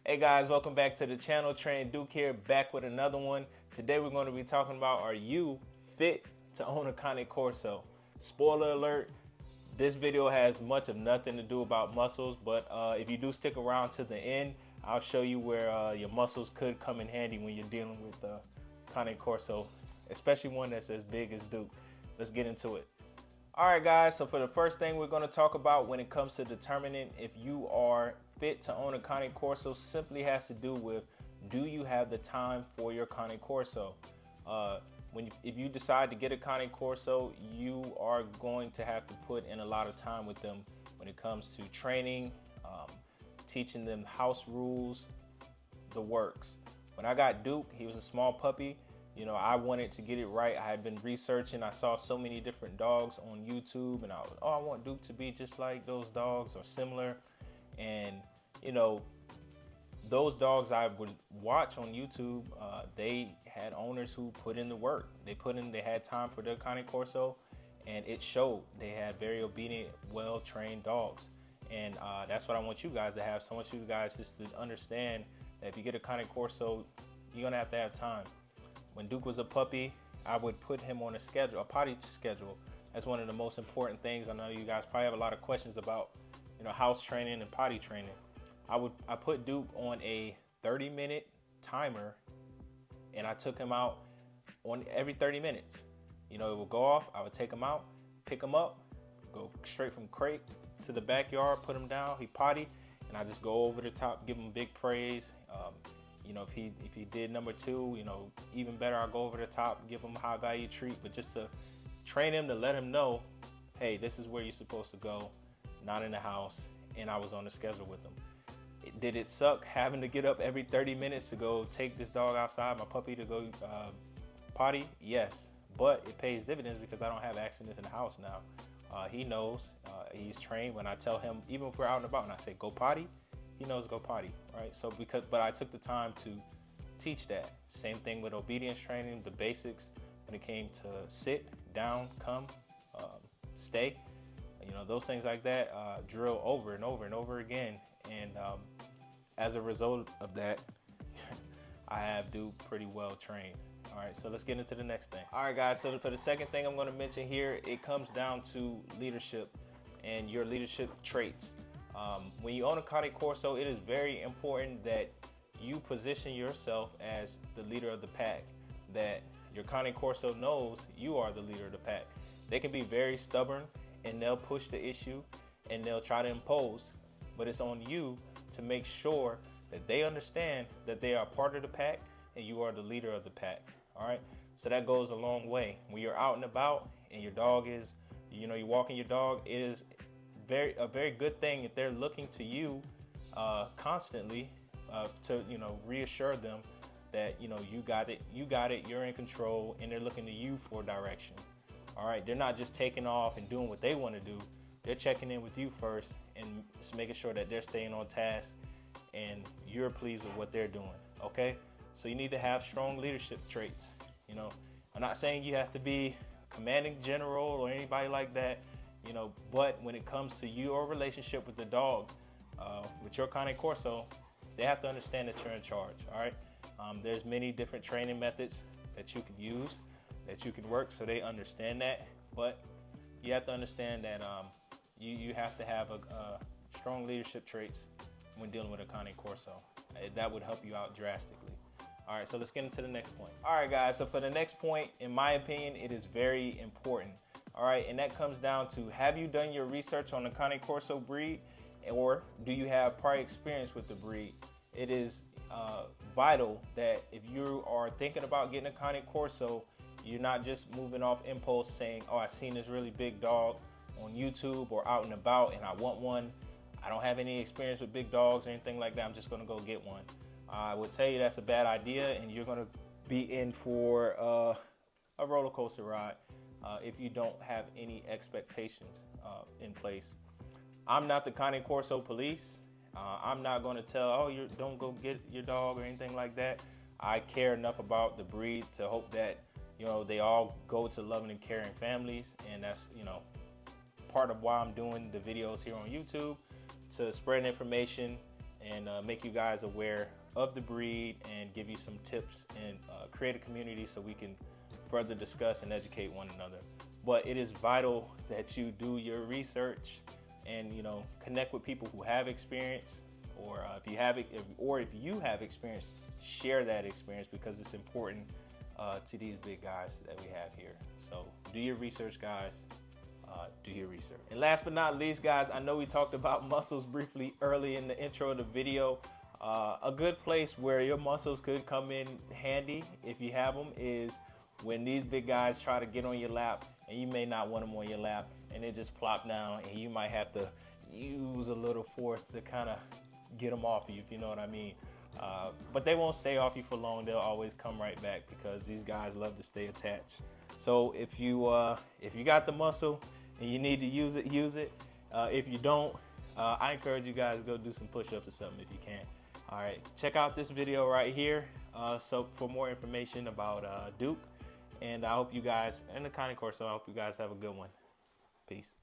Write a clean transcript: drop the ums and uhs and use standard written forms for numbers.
Hey guys, welcome back to the channel. Trey and Duke here, back with another one. Today we're going to be talking about, are you fit to own a Cane Corso? Spoiler alert, this video has much of nothing to do about muscles, but if you do stick around to the end, I'll show you where your muscles could come in handy when you're dealing with Cane Corso, especially one that's as big as Duke. Let's get into it. All right guys, so for the first thing we're going to talk about when it comes to determining if you are fit to own a Cane Corso simply has to do with, do you have the time for your Cane Corso? If you decide to get a Cane Corso, you are going to have to put in a lot of time with them when it comes to training, teaching them house rules, the works. When I got Duke, he was a small puppy. You know, I wanted to get it right. I had been researching. I saw so many different dogs on YouTube, and I was, I want Duke to be just like those dogs or similar. And, you know, those dogs I would watch on YouTube, they had owners who put in the work. They had time for their Cane Corso, and it showed. They had very obedient, well-trained dogs. And that's what I want you guys to have. So I want you guys just to understand that if you get a Cane Corso, you're gonna have to have time. When Duke was a puppy, I would put him on a schedule, a potty schedule. That's one of the most important things. I know you guys probably have a lot of questions about, you know, house training and potty training. I put Duke on a 30-minute timer, and I took him out on every 30 minutes. You know, it would go off, I would take him out, pick him up, go straight from crate to the backyard, put him down, he potty, and I just go over the top, give him big praise. You know, if he did number 2, you know, even better, I'll go over the top, give him a high value treat, but just to train him, to let him know, hey, this is where you're supposed to go, not in the house. And I was on the schedule with him. Did it suck having to get up every 30 minutes to go take this dog outside, my puppy, to go potty? Yes, but it pays dividends because I don't have accidents in the house now. He knows, he's trained. When I tell him, even if we're out and about and I say go potty, he knows go potty, right? So but I took the time to teach that. Same thing with obedience training, the basics when it came to sit, down, come, stay. You know, those things like that, drill over and over and over again. And as a result of that, I have Duke pretty well trained. All right, so let's get into the next thing. All right, guys, so for the second thing I'm gonna mention here, it comes down to leadership and your leadership traits. When you own a Cane Corso, it is very important that you position yourself as the leader of the pack, that your Cane Corso knows you are the leader of the pack. They can be very stubborn and they'll push the issue and they'll try to impose, but it's on you to make sure that they understand that they are part of the pack and you are the leader of the pack. All right, so that goes a long way. When you're out and about and your dog is, you know, you're walking your dog, it is a very good thing if they're looking to you constantly to, you know, reassure them that, you know, you got it, you're in control, and they're looking to you for direction. All right, they're not just taking off and doing what they want to do. They're checking in with you first and just making sure that they're staying on task and you're pleased with what they're doing. Okay, so you need to have strong leadership traits. You know, I'm not saying you have to be commanding general or anybody like that, you know, but when it comes to your relationship with the dog, with your Cane Corso, they have to understand that you're in charge. All right, there's many different training methods that you can use, that you can work, so they understand that. But you have to understand that you have to have a strong leadership traits when dealing with a Cane Corso. That would help you out drastically. All right, so let's get into the next point. All right, guys, so for the next point, in my opinion, it is very important. All right, and that comes down to, have you done your research on the Cane Corso breed, or do you have prior experience with the breed? It is vital that if you are thinking about getting a Cane Corso, you're not just moving off impulse saying, oh, I seen this really big dog on YouTube or out and about and I want one. I don't have any experience with big dogs or anything like that. I'm just gonna go get one. I would tell you that's a bad idea, and you're gonna be in for a roller coaster ride if you don't have any expectations in place. I'm not the Cane Corso police. I'm not going to tell, oh, you don't go get your dog or anything like that. I care enough about the breed to hope that, you know, they all go to loving and caring families, and that's, you know, part of why I'm doing the videos here on YouTube, to spread information and make you guys aware of the breed and give you some tips and create a community so we can further discuss and educate one another. But it is vital that you do your research and, you know, connect with people who have experience, or if you have experience, share that experience, because it's important to these big guys that we have here. So do your research, guys. Do your research. And last but not least, guys, I know we talked about muscles briefly early in the intro of the video. A good place where your muscles could come in handy if you have them is when these big guys try to get on your lap, and you may not want them on your lap, and they just plop down, and you might have to use a little force to kind of get them off you, if you know what I mean. But they won't stay off you for long. They'll always come right back, because these guys love to stay attached. So if you got the muscle and you need to use it, use it. If you don't, I encourage you guys to go do some push-ups or something if you can. All right, check out this video right here so for more information about Duke. And I hope you guys, and the Connie Corso, I hope you guys have a good one. Peace.